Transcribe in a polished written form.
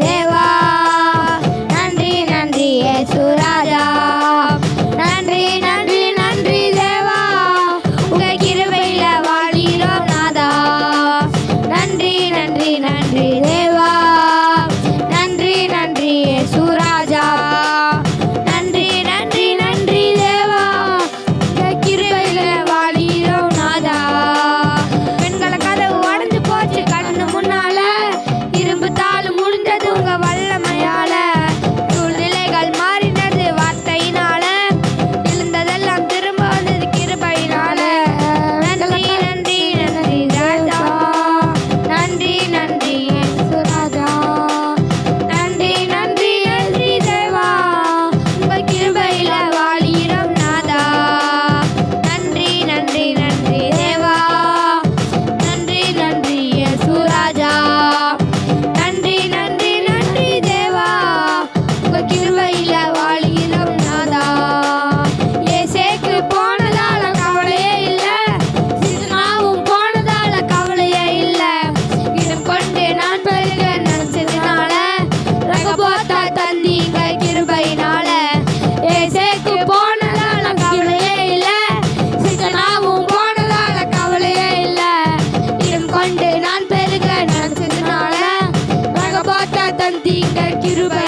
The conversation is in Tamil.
தேவா. நன்றி நன்றி இயேசு ராஜா. நன்றி நன்றி நன்றி தேவா. உங்க கிருபையில வாழ்கிறோம் நாதா. நன்றி நன்றி நன்றி தேவா. நன்றி நன்றி இயேசு ராஜா. நன்றி நன்றி நன்றி தேவா. உங்க கிருபையில வாழ்கிறோம் நாதா. பெண்கள கதவு உடைஞ்சு போச்சு கண்ணு முன்னால. இரும்பு தாள் முடிஞ்சது உங்க வல்லமையால. சூழ்நிலைகள் மாறினது வார்த்தையினால. எழுந்ததெல்லாம் திரும்ப வந்தது கிருபையினால. நன்றி நன்றி நன்றி ராஜா. நன்றி நன்றி இயேசு ராஜா. நன்றி நன்றி நன்றி தேவா. உங்க கிருபையில வாழ்கிறோம் நாதா. நன்றி நன்றி நன்றி தேவா. நன்றி நன்றி இயேசு ராஜா. நன்றி நன்றி நன்றி தேவா. உங்க கிருபையில வாழ்கிறோம் நாதா. ஏசேக்கு போனதால கவலையே இல்ல. சிதுனாவும் போனதால கவலையே இல்ல. இடம் கொண்டு நான் பெருக நினைச்சதுனால ரகபோத்தா தந்தீங்க கிருபையினால. ஏசேக்கு போனதால கவலையே இல்ல. சிதுனாவும் போனதால கவலையே இல்ல. இடம் கொண்டு நான் பெருக நினைச்சதுனால ரகபோத்தா தந்தீங்க கிருபை